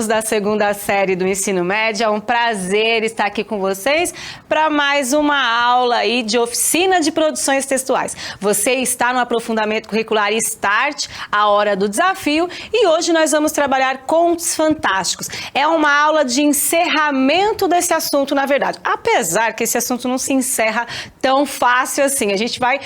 da segunda série do ensino médio, é um prazer estar aqui com vocês para mais uma aula aí de oficina de produções textuais. Você está no aprofundamento curricular Start, a hora do desafio, e hoje nós vamos trabalhar contos fantásticos. É uma aula de encerramento desse assunto, na verdade, apesar que esse assunto não se encerra tão fácil assim. A gente vai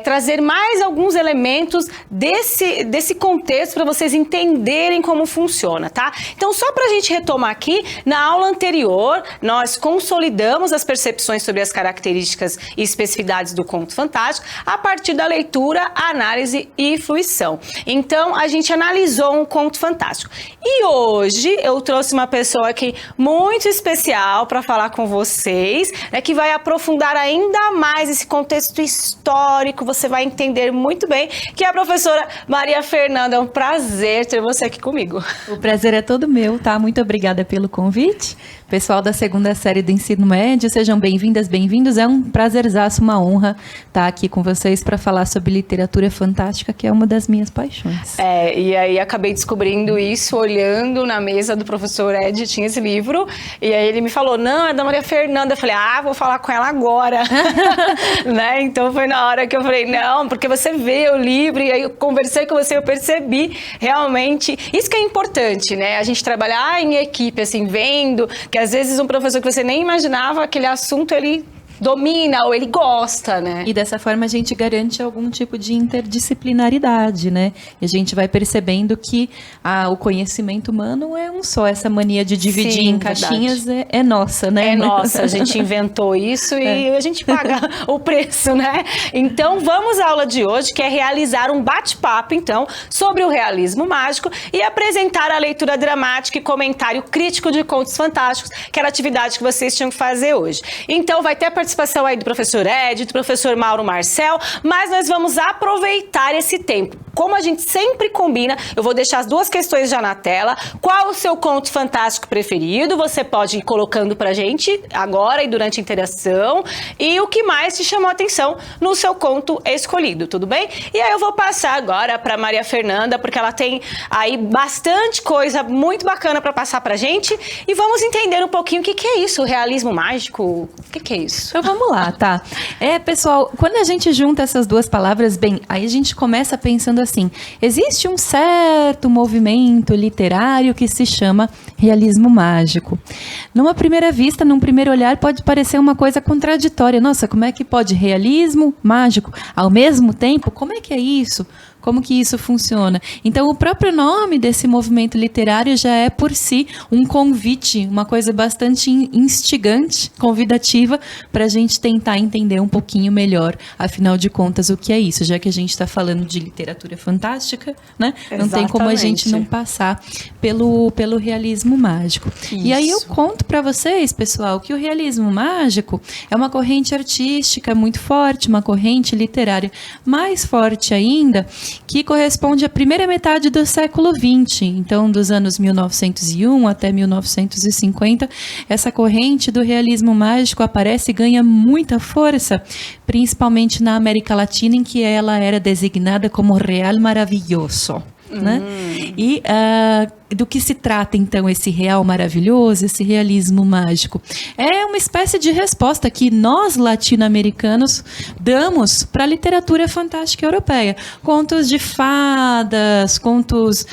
trazer mais alguns elementos desse contexto para vocês entenderem como funciona, tá? Então, só para a gente retomar aqui, na aula anterior, nós consolidamos as percepções sobre as características e especificidades do conto fantástico a partir da leitura, análise e fruição. Então, a gente analisou um conto fantástico. E hoje eu trouxe uma pessoa aqui muito especial para falar com vocês, né, que vai aprofundar ainda mais esse contexto histórico. Você vai entender muito bem, que é a professora Maria Fernanda. É um prazer ter você aqui comigo. O prazer é todo meu, tá? Muito obrigada pelo convite. Pessoal da segunda série do ensino médio, sejam bem-vindas, bem-vindos. É um prazerzaço, uma honra estar aqui com vocês para falar sobre literatura fantástica, que é uma das minhas paixões. E aí acabei descobrindo isso olhando na mesa do professor Ed, tinha esse livro, e aí ele me falou, não, é da Maria Fernanda. Eu falei, vou falar com ela agora. Né? Então foi na hora que eu falei, não, porque você vê o livro, e aí eu conversei com você, eu percebi realmente, isso que é importante, né? A gente trabalhar em equipe, assim, vendo que às vezes um professor que você nem imaginava, aquele assunto, ele domina ou ele gosta, né? E dessa forma a gente garante algum tipo de interdisciplinaridade, né? E a gente vai percebendo que o conhecimento humano é um só. Essa mania de dividir em caixinhas é nossa, né? É nossa, a gente inventou isso e a gente paga o preço, né? Então vamos à aula de hoje, que é realizar um bate-papo, então, sobre o realismo mágico e apresentar a leitura dramática e comentário crítico de contos fantásticos, que era a atividade que vocês tinham que fazer hoje. Então vai ter a participação aí do professor Ed, do professor Mauro Marcel, mas nós vamos aproveitar esse tempo. Como a gente sempre combina, eu vou deixar as duas questões já na tela. Qual o seu conto fantástico preferido? Você pode ir colocando pra gente agora e durante a interação. E o que mais te chamou a atenção no seu conto escolhido, tudo bem? E aí eu vou passar agora pra Maria Fernanda, porque ela tem aí bastante coisa muito bacana pra passar pra gente. E vamos entender um pouquinho o que é isso, o realismo mágico, o que é isso? Então vamos lá, tá? Pessoal, quando a gente junta essas duas palavras, bem, aí a gente começa pensando assim, existe um certo movimento literário que se chama realismo mágico. Numa primeira vista, num primeiro olhar, pode parecer uma coisa contraditória. Nossa, como é que pode realismo mágico ao mesmo tempo? Como é que é isso? Como que isso funciona? Então, o próprio nome desse movimento literário já é, por si, um convite, uma coisa bastante instigante, convidativa, para a gente tentar entender um pouquinho melhor, afinal de contas, o que é isso, já que a gente está falando de literatura fantástica, né? Não tem como a gente não passar pelo realismo mágico. Isso. E aí eu conto para vocês, pessoal, que o realismo mágico é uma corrente artística muito forte, uma corrente literária mais forte ainda, que corresponde à primeira metade do século XX, então dos anos 1901 até 1950, essa corrente do realismo mágico aparece e ganha muita força, principalmente na América Latina, em que ela era designada como Real Maravilhoso. Né? E do que se trata, então, esse real maravilhoso, esse realismo mágico? É uma espécie de resposta que nós, latino-americanos, damos para a literatura fantástica europeia. Contos de fadas, contos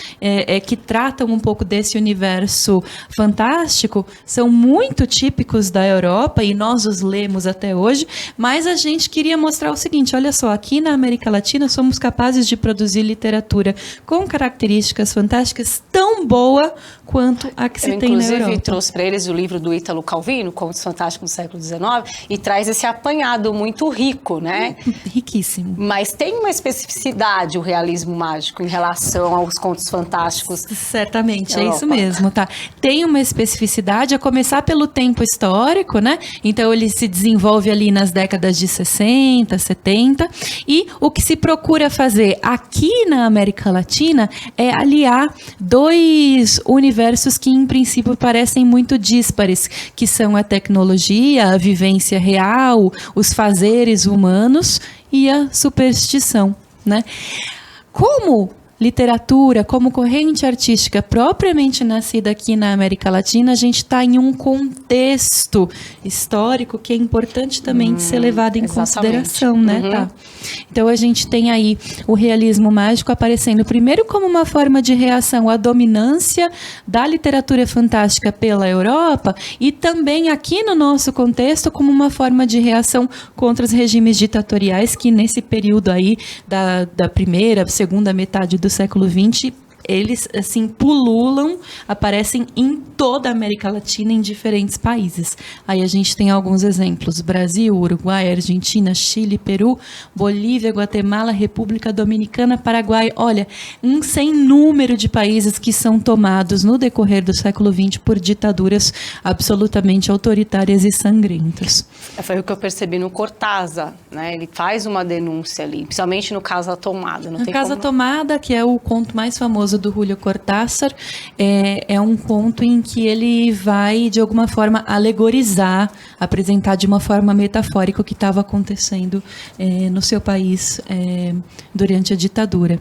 que tratam um pouco desse universo fantástico, são muito típicos da Europa e nós os lemos até hoje, mas a gente queria mostrar o seguinte, olha só, aqui na América Latina somos capazes de produzir literatura com características fantásticas tão boa quanto a que se tem na Europa. Inclusive, trouxe para eles o livro do Ítalo Calvino, Contos Fantásticos do século XIX, e traz esse apanhado muito rico, né? Riquíssimo. Mas tem uma especificidade o realismo mágico em relação aos contos fantásticos. Certamente, é isso mesmo, tá? Tem uma especificidade, a começar pelo tempo histórico, né? Então, ele se desenvolve ali nas décadas de 60, 70, e o que se procura fazer aqui na América Latina é aliar dois universos que, em princípio, parecem muito díspares, que são a tecnologia, a vivência real, os fazeres humanos e a superstição, né? Como literatura, como corrente artística propriamente nascida aqui na América Latina, a gente está em um contexto histórico que é importante também de ser levado em consideração, né? Tá? Então a gente tem aí o realismo mágico aparecendo primeiro como uma forma de reação à dominância da literatura fantástica pela Europa e também aqui no nosso contexto como uma forma de reação contra os regimes ditatoriais que nesse período aí da primeira, segunda metade do século XX, eles, assim, pululam, aparecem em toda a América Latina, em diferentes países. Aí a gente tem alguns exemplos: Brasil, Uruguai, Argentina, Chile, Peru, Bolívia, Guatemala, República Dominicana, Paraguai. Olha, um sem número de países que são tomados no decorrer do século XX por ditaduras absolutamente autoritárias e sangrentas. Foi o que eu percebi no Cortázar, né? Ele faz uma denúncia ali, principalmente no Casa Tomada. A Casa Tomada, que é o conto mais famoso do Julio Cortázar, é um conto em que ele vai, de alguma forma, alegorizar, apresentar de uma forma metafórica o que estava acontecendo no seu país durante a ditadura.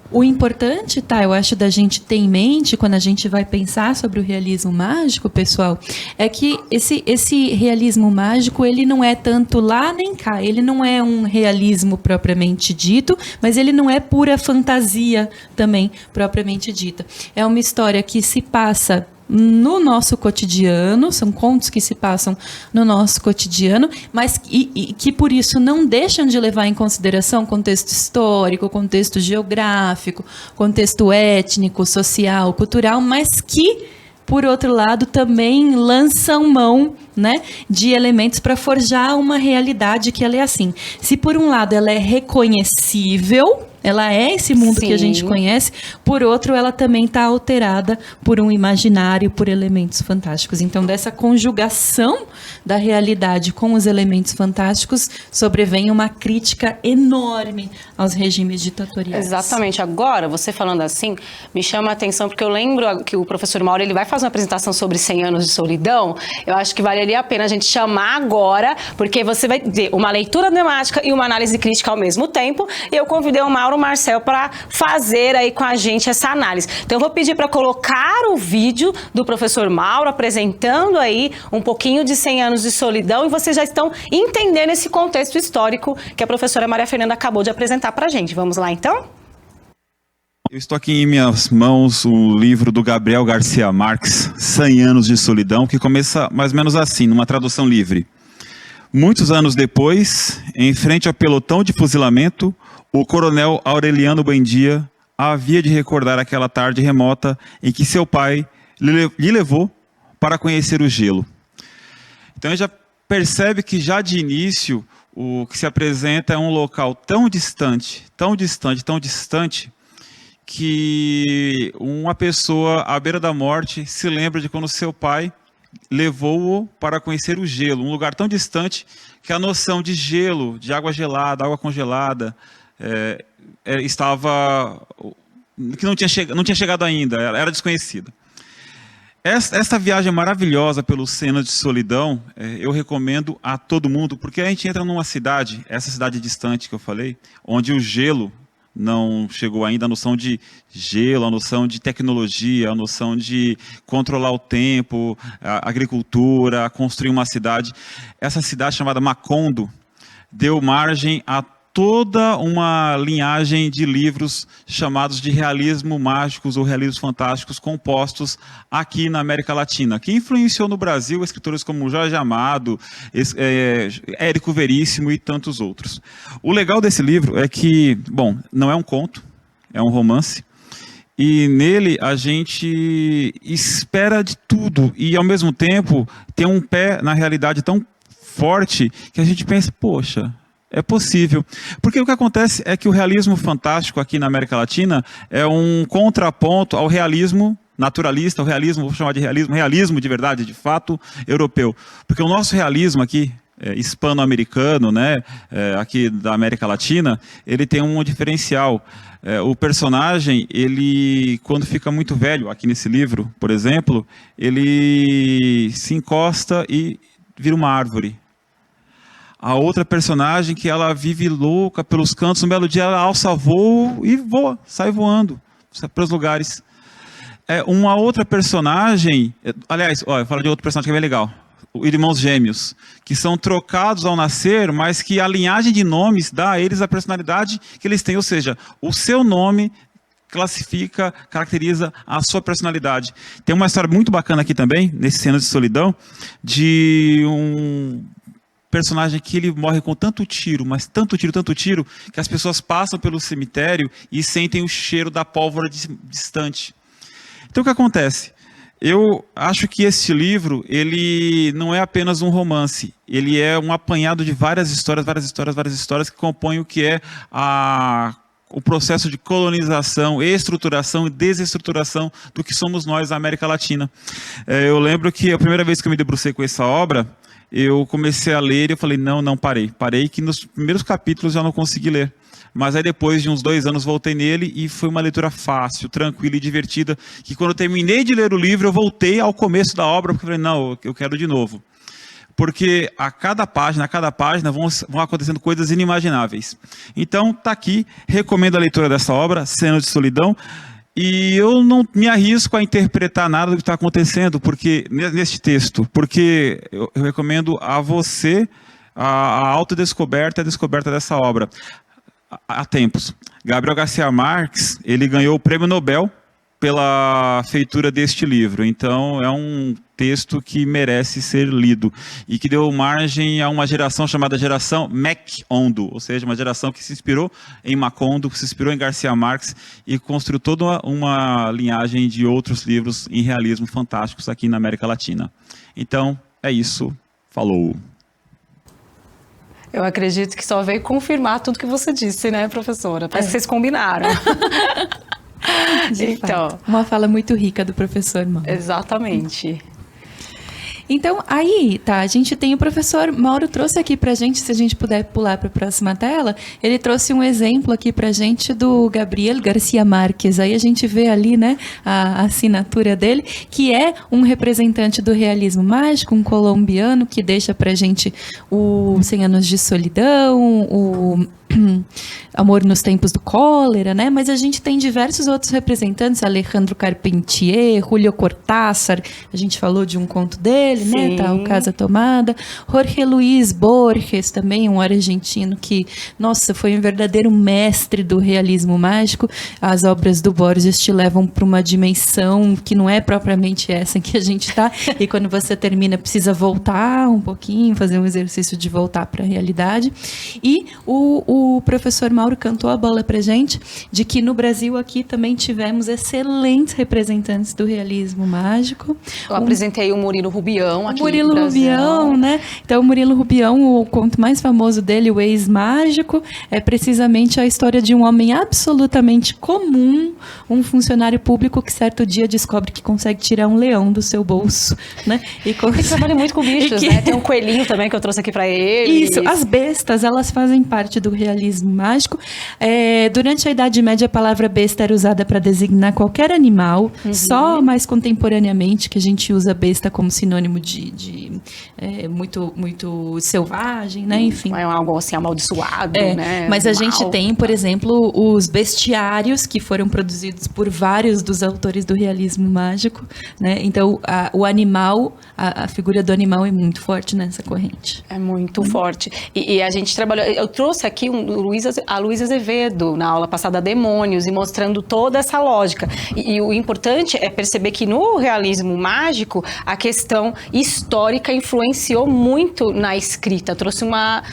O importante, tá, eu acho, da gente ter em mente, quando a gente vai pensar sobre o realismo mágico, pessoal, é que esse realismo mágico, ele não é tanto lá nem cá, ele não é um realismo propriamente dito, mas ele não é pura fantasia também, propriamente dita. É uma história que se passa no nosso cotidiano, são contos que se passam no nosso cotidiano, mas que por isso não deixam de levar em consideração contexto histórico, contexto geográfico, contexto étnico, social, cultural, mas que, por outro lado, também lançam mão, né, de elementos para forjar uma realidade que ela é assim. Se por um lado ela é reconhecível, ela é esse mundo que a gente conhece, por outro, ela também está alterada por um imaginário, por elementos fantásticos. Então, dessa conjugação da realidade com os elementos fantásticos, sobrevém uma crítica enorme aos regimes ditatoriais. Exatamente. Agora, você falando assim, me chama a atenção, porque eu lembro que o professor Mauro, ele vai fazer uma apresentação sobre 100 anos de solidão. Eu acho que valeria a pena a gente chamar agora, porque você vai ter uma leitura dramática e uma análise crítica ao mesmo tempo. E eu convidei o Mauro Marcel para fazer aí com a gente essa análise. Então eu vou pedir para colocar o vídeo do professor Mauro apresentando aí um pouquinho de 100 anos de solidão e vocês já estão entendendo esse contexto histórico que a professora Maria Fernanda acabou de apresentar para a gente. Vamos lá então? Eu estou aqui em minhas mãos o livro do Gabriel Garcia Marques, 100 anos de solidão, que começa mais ou menos assim, numa tradução livre. Muitos anos depois, em frente ao pelotão de fuzilamento, o coronel Aureliano Buendia havia de recordar aquela tarde remota em que seu pai lhe levou para conhecer o gelo. Então ele já percebe que já de início o que se apresenta é um local tão distante, tão distante, tão distante, que uma pessoa à beira da morte se lembra de quando seu pai levou-o para conhecer o gelo, um lugar tão distante que a noção de gelo, de água gelada, água congelada, que não tinha chegado ainda, era desconhecida. Esta viagem maravilhosa pelos 100 anos de solidão, eu recomendo a todo mundo, porque a gente entra numa cidade, essa cidade distante que eu falei, onde o gelo não chegou ainda, a noção de gelo, a noção de tecnologia, a noção de controlar o tempo, a agricultura, construir uma cidade. Essa cidade chamada Macondo deu margem a toda uma linhagem de livros chamados de realismo mágicos ou realismos fantásticos compostos aqui na América Latina, que influenciou no Brasil escritores como Jorge Amado, Érico Veríssimo e tantos outros. O legal desse livro é que, bom, não é um conto, é um romance, e nele a gente espera de tudo e ao mesmo tempo tem um pé na realidade tão forte que a gente pensa, poxa, é possível. Porque o que acontece é que o realismo fantástico aqui na América Latina é um contraponto ao realismo naturalista, o realismo, vou chamar de realismo de verdade, de fato, europeu. Porque o nosso realismo aqui, hispano-americano, né, aqui da América Latina, ele tem um diferencial. O personagem, ele, quando fica muito velho, aqui nesse livro, por exemplo, ele se encosta e vira uma árvore. a outra personagem que ela vive louca pelos cantos, um belo dia ela alça voo e voa, sai voando para os lugares. Uma outra personagem, aliás, eu falo de outro personagem que é bem legal, irmãos gêmeos, que são trocados ao nascer, mas que a linhagem de nomes dá a eles a personalidade que eles têm, ou seja, o seu nome classifica, caracteriza a sua personalidade. Tem uma história muito bacana aqui também, nesse Cenas de Solidão, de um personagem que ele morre com tanto tiro, mas tanto tiro, que as pessoas passam pelo cemitério e sentem o cheiro da pólvora distante. Então o que acontece? Eu acho que esse livro, ele não é apenas um romance, ele é um apanhado de várias histórias que compõem o que é o processo de colonização, estruturação e desestruturação do que somos nós, a América Latina. Eu lembro que a primeira vez que eu me debrucei com essa obra, eu comecei a ler e eu falei, parei que nos primeiros capítulos já não consegui ler. Mas aí depois de uns 2 anos voltei nele e foi uma leitura fácil, tranquila e divertida, que quando eu terminei de ler o livro, eu voltei ao começo da obra, porque eu falei, não, eu quero de novo. Porque a cada página vão acontecendo coisas inimagináveis. Então, está aqui, recomendo a leitura dessa obra, Cenas de Solidão, e eu não me arrisco a interpretar nada do que está acontecendo neste texto, porque eu recomendo a você a autodescoberta e a descoberta dessa obra. Há tempos. Gabriel Garcia Marques, ele ganhou o Prêmio Nobel pela feitura deste livro. Então, é um texto que merece ser lido e que deu margem a uma geração chamada geração Macondo, ou seja, uma geração que se inspirou em Macondo, que se inspirou em Garcia Marques e construiu toda uma linhagem de outros livros em realismo fantásticos aqui na América Latina. Então, é isso. Falou! Eu acredito que só veio confirmar tudo que você disse, né, professora? Parece que vocês combinaram. Então, uma fala muito rica do professor Mauro. Exatamente. Então, aí, tá, a gente tem o professor Mauro trouxe aqui pra gente, se a gente puder pular para a próxima tela, ele trouxe um exemplo aqui pra gente do Gabriel Garcia Marques. Aí a gente vê ali, né, a assinatura dele, que é um representante do realismo mágico, um colombiano que deixa pra gente o 100 Anos de Solidão, o Amor nos Tempos do Cólera, né? Mas a gente tem diversos outros representantes, Alejandro Carpentier, Julio Cortázar, a gente falou de um conto dele, sim, né? Tá, o Casa Tomada. Jorge Luis Borges, também um argentino que, nossa, foi um verdadeiro mestre do realismo mágico. As obras do Borges te levam para uma dimensão que não é propriamente essa em que a gente está, e quando você termina precisa voltar um pouquinho, fazer um exercício de voltar para a realidade. E o professor Mauro cantou a bola pra gente de que no Brasil aqui também tivemos excelentes representantes do realismo mágico. Eu apresentei o Murilo Rubião aqui no Brasil. Murilo Rubião, né? Então, o Murilo Rubião, o conto mais famoso dele, o Ex-Mágico, é precisamente a história de um homem absolutamente comum, um funcionário público que certo dia descobre que consegue tirar um leão do seu bolso, né? Ele trabalha muito com bichos, né? Tem um coelhinho também que eu trouxe aqui pra ele. Isso, as bestas, elas fazem parte do realismo mágico. Durante a Idade Média, a palavra besta era usada para designar qualquer animal, só mais contemporaneamente que a gente usa besta como sinônimo de muito, muito selvagem, né? Enfim. É algo assim amaldiçoado, né? Mas a gente tem, por exemplo, os bestiários que foram produzidos por vários dos autores do realismo mágico, né? Então, o animal, a figura do animal é muito forte nessa corrente. É muito forte. E a gente trabalhou... Eu trouxe aqui a Luísa Azevedo, na aula passada, Demônios, e mostrando toda essa lógica. E o importante é perceber que no realismo mágico, a questão histórica influenciou muito na escrita, trouxe uma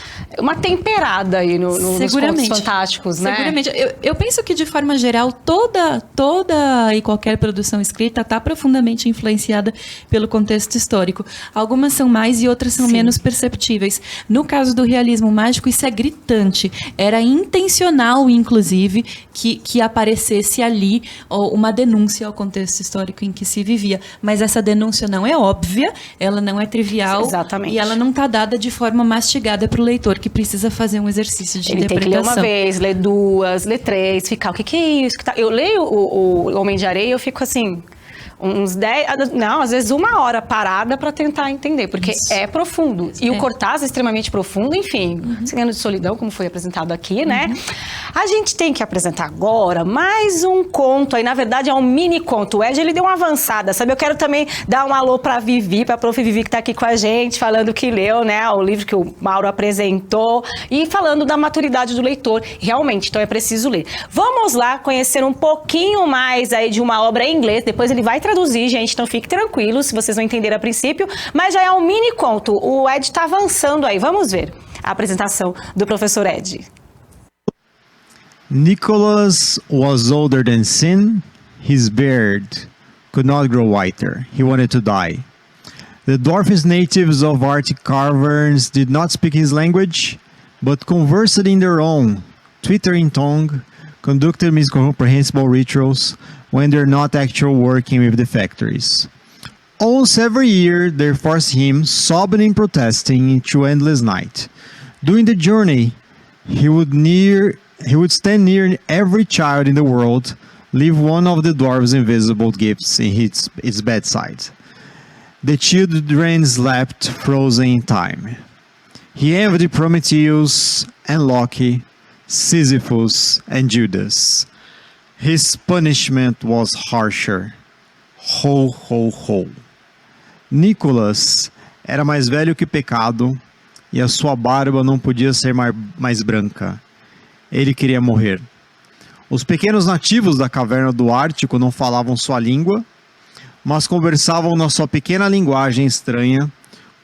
temperada aí nos contos fantásticos, né? Seguramente. Eu penso que, de forma geral, toda e qualquer produção escrita está profundamente influenciada pelo contexto histórico. Algumas são mais e outras são menos perceptíveis. No caso do realismo mágico, isso é gritante. Era intencional, inclusive, que aparecesse ali uma denúncia ao contexto histórico em que se vivia. Mas essa denúncia não é óbvia, ela não é trivial. Exatamente. E ela não está dada de forma mastigada para o leitor, que precisa fazer um exercício de interpretação. Ele tem que ler uma vez, ler duas, ler três, ficar, o que é isso? Eu leio o Homem de Areia e eu fico assim... uns 10, não, às vezes 1 hora parada para tentar entender, porque é profundo. E o Cortázar é extremamente profundo, enfim, Cem Anos de Solidão, como foi apresentado aqui, né? A gente tem que apresentar agora mais um conto aí, na verdade é um mini conto. O Ed, ele deu uma avançada, sabe? Eu quero também dar um alô pra Vivi, pra Prof. Vivi, que tá aqui com a gente, falando que leu, né, o livro que o Mauro apresentou, e falando da maturidade do leitor. Realmente, então é preciso ler. Vamos lá conhecer um pouquinho mais aí de uma obra em inglês, depois ele vai traduzir, gente, então fique tranquilo, se vocês não entenderam a princípio, mas já é um mini conto. O Ed tá avançando aí, vamos ver a apresentação do professor Ed. Nicholas was older than sin. His beard could not grow whiter. He wanted to die. The dwarfish natives of Arctic caverns did not speak his language, but conversed in their own twittering tongue, conducted miscomprehensible rituals when they're not actually working with the factories. Almost every year, they forced him, sobbing and protesting, into endless night. During the journey, he would stand near every child in the world, leave one of the dwarves' invisible gifts in its bedside. The children slept frozen in time. He envied Prometheus and Loki, Sisyphus and Judas. His punishment was harsher. Ho, ho, ho. Nicholas era mais velho que pecado e a sua barba não podia ser mais branca. Ele queria morrer. Os pequenos nativos da caverna do Ártico não falavam sua língua, mas conversavam na sua pequena linguagem estranha,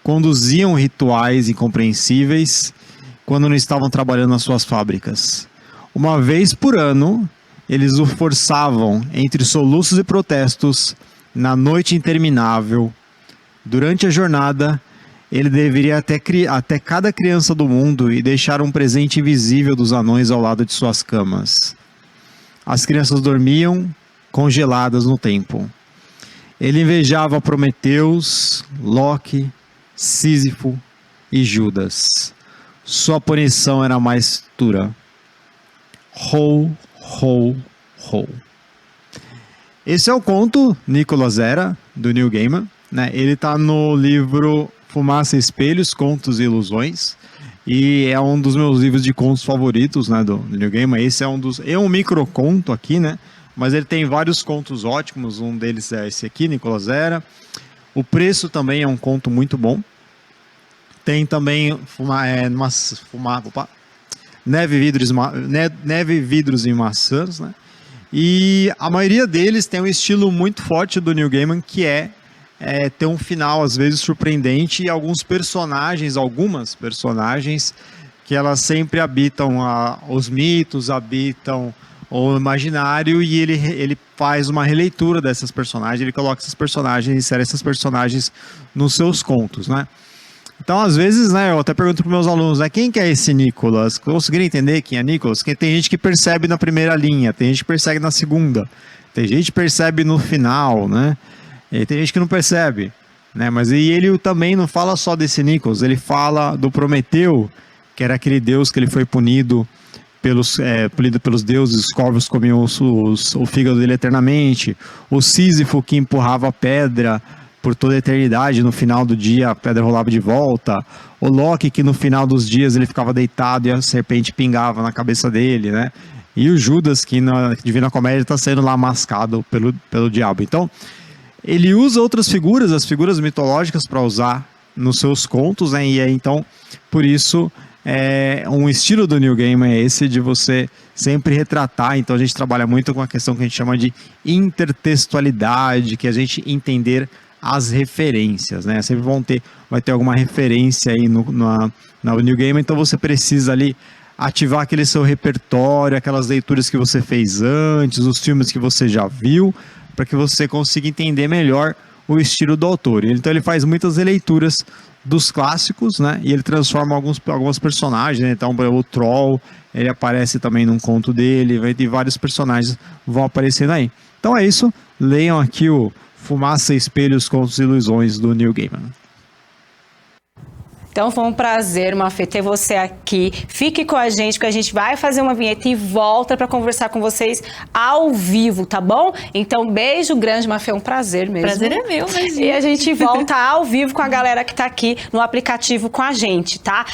conduziam rituais incompreensíveis quando não estavam trabalhando nas suas fábricas. Uma vez por ano, eles o forçavam, entre soluços e protestos, na noite interminável. Durante a jornada, ele deveria até cada criança do mundo e deixar um presente invisível dos anões ao lado de suas camas. As crianças dormiam congeladas no tempo. Ele invejava Prometeus, Loki, Sísifo e Judas. Sua punição era mais dura. Ho, ho, ho. Esse é o conto Nicholas Era, do Neil Gaiman, né? Ele está no livro Fumaça e Espelhos, Contos e Ilusões, e é um dos meus livros de contos favoritos, né, do Neil Gaiman. Esse é um microconto aqui, né, mas ele tem vários contos ótimos. Um deles é esse aqui, Nicholas Era. O Preço também é um conto muito bom. Tem também Neve, Vidros e Maçãs, né? E a maioria deles tem um estilo muito forte do Neil Gaiman, que é ter um final às vezes surpreendente, e algumas personagens que elas sempre habitam os mitos, habitam o imaginário, e ele faz uma releitura dessas personagens, ele coloca essas personagens, insere essas personagens nos seus contos, né? Então, às vezes, né, eu até pergunto para meus alunos, né, quem que é esse Nicholas? Conseguiram entender quem é Nicholas? Porque tem gente que percebe na primeira linha, tem gente que percebe na segunda, tem gente que percebe no final, né? E tem gente que não percebe, né? Mas ele também não fala só desse Nicholas, ele fala do Prometeu, que era aquele deus que ele foi punido pelos deuses, os corvos comiam o fígado dele eternamente, o Sísifo que empurrava a pedra por toda a eternidade, no final do dia a pedra rolava de volta, o Loki que no final dos dias ele ficava deitado e a serpente pingava na cabeça dele, né? E o Judas que na Divina Comédia está sendo lá mascado pelo diabo. Então, ele usa outras figuras, as figuras mitológicas, para usar nos seus contos, né? E então, por isso, um estilo do Neil Gaiman é esse de você sempre retratar. Então a gente trabalha muito com a questão que a gente chama de intertextualidade, que é a gente entender as referências, né? Sempre vai ter alguma referência aí no Neil Gaiman, então você precisa ali ativar aquele seu repertório, aquelas leituras que você fez antes, os filmes que você já viu, para que você consiga entender melhor o estilo do autor. Então ele faz muitas releituras dos clássicos, né? E ele transforma alguns personagens, né? Então o Troll, ele aparece também num conto dele, e vários personagens vão aparecendo aí. Então é isso, leiam aqui o Fumaça, Espelhos, Contos e Ilusões, do Neil Gaiman. Então foi um prazer, Mafê, ter você aqui. Fique com a gente, porque a gente vai fazer uma vinheta e volta para conversar com vocês ao vivo, tá bom? Então, beijo grande, Mafê, é um prazer mesmo. Prazer é meu, imagina. E a gente volta ao vivo com a galera que tá aqui no aplicativo com a gente, tá?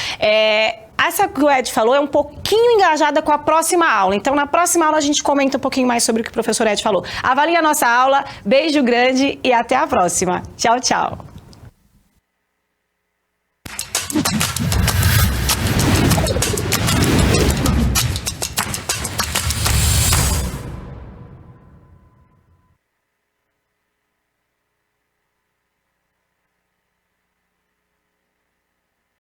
Essa que o Ed falou é um pouquinho engajada com a próxima aula. Então, na próxima aula, a gente comenta um pouquinho mais sobre o que o professor Ed falou. Avalie a nossa aula. Beijo grande e até a próxima. Tchau, tchau.